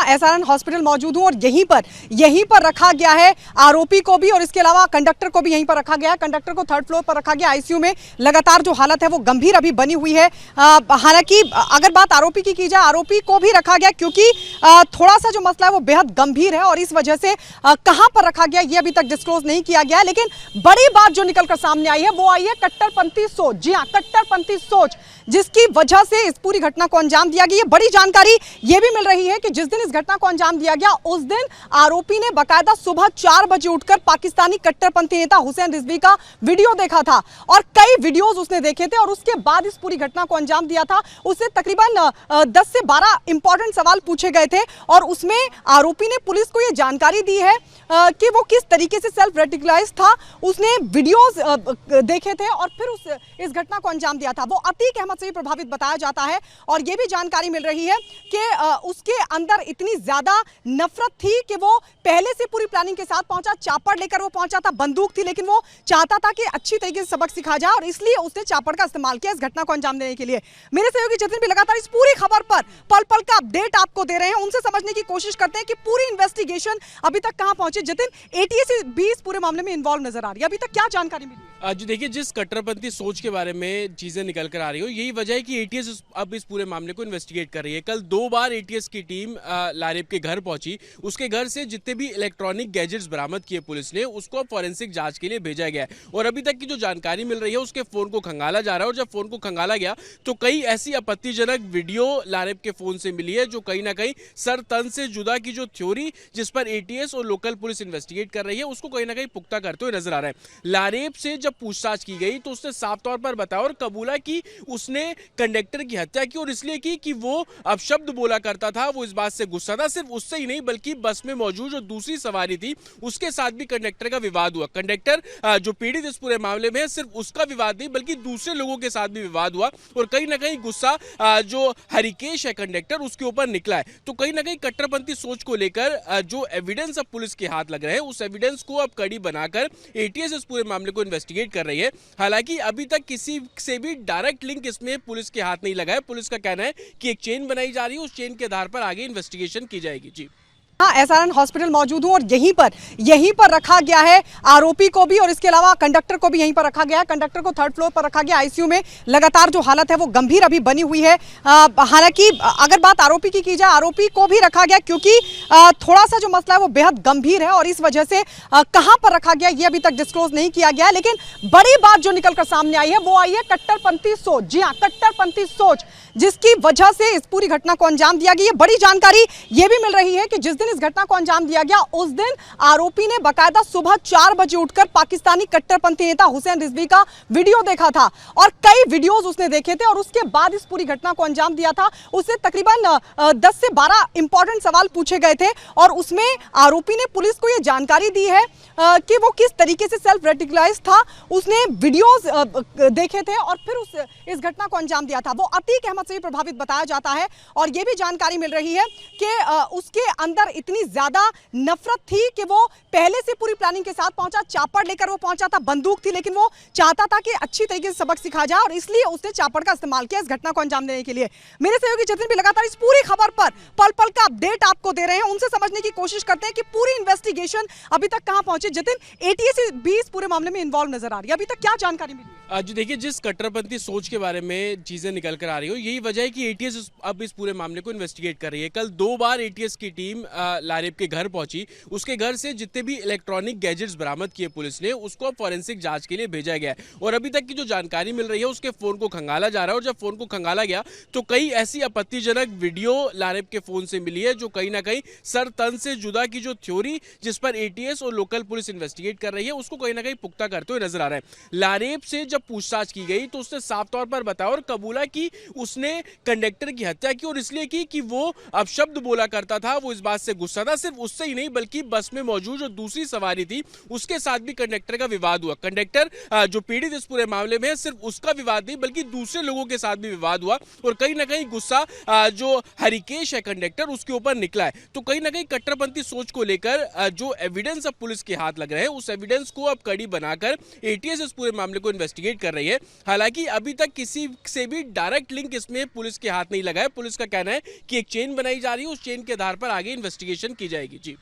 SRN hospital मौजूद हूं और यहीं पर रखा गया है आरोपी को भी और इसके अलावा कंडक्टर को भी यहीं पर रखा गया है। कंडक्टर को थर्ड फ्लोर पर रखा गया। आईसीयू में लगातार जो हालत है वो गंभीर अभी बनी हुई है। हालांकि अगर बात आरोपी की जाए, आरोपी को भी रखा गया क्योंकि थोड़ा सा जो मसला है वो बेहद गंभीर है और इस वजह से कहां पर रखा गया ये अभी तक डिस्क्लोज नहीं किया गया है। लेकिन बड़ी बात जो निकलकर सामने आई है वो आई है कट्टरपंथी सोच। जी हां, कट्टरपंथी सोच जिसकी वजह से इस पूरी घटना को अंजाम दिया गया। ये बड़ी जानकारी ये भी मिल रही है कि जिस दिन इस घटना को अंजाम दिया गया उस दिन आरोपी ने बकायदा सुबह 4 बजे उठकर पाकिस्तानी कट्टरपंथी नेता हुसैन रिजवी का वीडियो देखा था और कई वीडियोस उसने देखे थे और उसके बाद इस पूरी घटना को अंजाम दिया था। उससे तकरीबन 10 से 12 इंपॉर्टेंट सवाल पूछे गए थे और उसमें आरोपी ने पुलिस को यह जानकारी दी है कि वो किस तरीके से सेल्फ रेडिकलाइज था। उसने वीडियोस देखे थे और फिर इस घटना को अंजाम दिया था। वो अतीक अहमद से भी प्रभावित बताया जाता है और यह भी जानकारी मिल रही है कि उसके अंदर इतनी ज्यादा नफरत थी कि वो पहले से पूरी प्लानिंग के साथ पहुंचा। चापड़ लेकर वो पहुंचा था, बंदूक थी, लेकिन वो चाहता था कि अच्छी तरीके से सबक सिखा जाए और इसलिए उसने चापड़ का इस्तेमाल किया इस घटना को अंजाम देने के लिए। मेरे सहयोगी जतिन भी लगातार इस पूरी खबर पर पल पल का अपडेट आपको दे रहे हैं। उनसे समझने की कोशिश करते हैं कि पूरी इन्वेस्टिगेशन अभी तक कहां पहुंची। जतिन, एटीएस भी इस पूरे मामले में इन्वॉल्व नजर आ रही है, अभी तक क्या जानकारी मिली? जी देखिए, जिस कट्टरपंथी सोच के बारे में चीजें निकल कर आ रही हो, यही वजह है कि एटीएस अब इस पूरे मामले को इन्वेस्टिगेट कर रही है। कल 2 बार एटीएस की टीम लारेब के घर पहुंची। उसके घर से जितने भी इलेक्ट्रॉनिक गैजेट्स बरामद किए पुलिस ने, उसको फॉरेंसिक जांच के लिए भेजा गया है और अभी तक की जो जानकारी मिल रही है उसके फोन को खंगाला जा रहा है और जब फोन को खंगाला गया तो कई ऐसी आपत्तिजनक वीडियो लारेब के फोन से मिली है जो कहीं ना कहीं सर तन से जुदा की जो थ्योरी जिस पर एटीएस और लोकल पुलिस इन्वेस्टिगेट कर रही है उसको कहीं ना कहीं पुख्ता करते हुए नजर आ रहा है। लारेब से जब पूछताछ की गई तो उसने साफ तौर पर बताया और कबूला कि उसने कंडक्टर की हत्या की और इसलिए की कि वो अपशब्द बोला करता था। वो इस बात से गुस्सा था, सिर्फ उससे ही नहीं बल्कि बस में मौजूद जो दूसरी सवारी थी उसके साथ भी कंडक्टर का विवाद हुआ। कंडक्टर जो पीड़ित इस पूरे मामले में है, सिर्फ उसका विवाद नहीं बल्कि दूसरे लोगों के साथ भी विवाद हुआ और कहीं ना कहीं गुस्सा जो हरिकेश है कंडक्टर उसके ऊपर निकला है। तो कहीं ना कहीं कट्टरपंथी सोच को लेकर जो एविडेंस अब पुलिस के हाथ लग रहे हैं उस एविडेंस को अब कड़ी बनाकर एटीएस इस पूरे मामले को इन्वेस्टिगेट कर रही है। हालांकि अभी तक किसी से भी डायरेक्ट लिंक इसमें पुलिस के हाथ नहीं लगा है। पुलिस का कहना है कि एक चेन बनाई जा रही है, उस चेन के आधार पर आगे इन्वेस्टिगेशन की जाएगी। जी हाँ, एसआरएन हॉस्पिटल मौजूद हूं और यहीं पर रखा गया है आरोपी को भी और इसके अलावा कंडक्टर को भी यहीं पर रखा गया है। कंडक्टर को थर्ड फ्लोर पर रखा गया। आईसीयू में लगातार जो हालत है वो गंभीर अभी बनी हुई है। हालांकि अगर बात आरोपी की जाए, आरोपी को भी रखा गया क्योंकि थोड़ा सा जो मसला है वो बेहद गंभीर है और इस वजह से कहां पर रखा गया ये अभी तक डिस्क्लोज नहीं किया गया है। लेकिन बड़ी बात जो निकलकर सामने आई है वो आई है कट्टरपंथी सोच। जी हाँ, कट्टरपंथी सोच जिसकी वजह से इस पूरी घटना को अंजाम दिया गया। ये बड़ी जानकारी ये भी मिल रही है कि जिस दिन इस घटना को अंजाम दिया गया उस दिन आरोपी ने बकायदा सुबह 4 बजे उठकर पाकिस्तानी कट्टरपंथी नेता हुसैन रिजवी का वीडियो देखा था और कई वीडियोस उसने देखे थे और उसके बाद इस पूरी घटना को अंजाम दिया था। उससे तकरीबन 10 से 12 इंपॉर्टेंट सवाल पूछे गए थे और उसमें आरोपी ने पुलिस को यह जानकारी दी है कि वो किस तरीके से सेल्फ रेडिकलाइज था। उसने वीडियोस देखे थे और फिर इस घटना को अंजाम दिया था। वो अतीक अहमद से भी प्रभावित बताया जाता है और यह भी जानकारी मिल रही है कि उसके अंदर इतनी ज्यादा नफरत थी कि वो पहले से पूरी प्लानिंग के साथ पहुंचा। चापड़ लेकर वो पहुंचा था, बंदूक थी, लेकिन वो चाहता था कि अच्छी तरीके से सबक सिखा जाए और इसलिए उसने चापड़ का इस्तेमाल किया इस घटना को अंजाम देने के लिए। मेरे सहयोगी जतिन भी लगातार इस पूरी खबर पर पल पल का अपडेट आपको दे रहे हैं। उनसे समझने की कोशिश करते हैं कि पूरी इन्वेस्टिगेशन अभी तक कहां पहुंची। जतिन, एटीएस भी इस पूरे मामले में इन्वॉल्व नजर आ रही है, अभी तक क्या जानकारी मिली? जी देखिए, जिस कट्टरपंथी सोच के बारे में चीजें निकल कर आ रही हो, यही वजह है कि एटीएस अब इस पूरे मामले को इन्वेस्टिगेट कर रही है। कल 2 बार एटीएस की टीम लारेब के घर पहुंची। उसके घर से जितने भी इलेक्ट्रॉनिक गैजेट्स बरामद किए पुलिस ने, उसको फॉरेंसिक जांच के लिए भेजा गया है और अभी तक की जो जानकारी मिल रही है उसके फोन को खंगाला जा रहा है और जब फोन को खंगाला गया तो कई ऐसी आपत्तिजनक वीडियो लारेब के फोन से मिली है जो कहीं ना कहीं सर तन से जुदा की जो थ्योरी जिस पर एटीएस और लोकल पुलिस इन्वेस्टिगेट कर रही है उसको कहीं ना कहीं पुख्ता करते हुए नजर आ रहा है। लारेब से जब पूछताछ की गई तो उसने साफ तौर पर बताया और कबूला कि उसने कंडक्टर की हत्या की और इसलिए की कि वो अपशब्द बोला करता था। वो इस बात से गुस्सा था। सिर्फ उससे ही नहीं बल्कि बस में मौजूद जो दूसरी सवारी थी उसके साथ भी कंडक्टर का विवाद हुआ। कंडक्टर जो पीड़ित इस पूरे मामले में है, सिर्फ उसका विवाद नहीं बल्कि दूसरे लोगों के साथ भी विवाद हुआ और कहीं ना कहीं गुस्सा जो हरिकेश है कंडक्टर उसके ऊपर निकला है। तो कहीं ना कहीं कट्टरपंथी सोच को लेकर जो एविडेंस अब पुलिस के हाथ लग रहे हैं उस एविडेंस को अब कड़ी बनाकर एटीएस इस पूरे मामले को इन्वेस्टिगेट कर रही है। हालांकि अभी तक किसी से भी डायरेक्ट लिंक इसमें पुलिस के हाथ नहीं लगा है। पुलिस का कहना है कि एक चेन बनाई जा रही है, उस चेन के आधार पर आगे इन्वेस्टिगेशन की जाएगी। जी।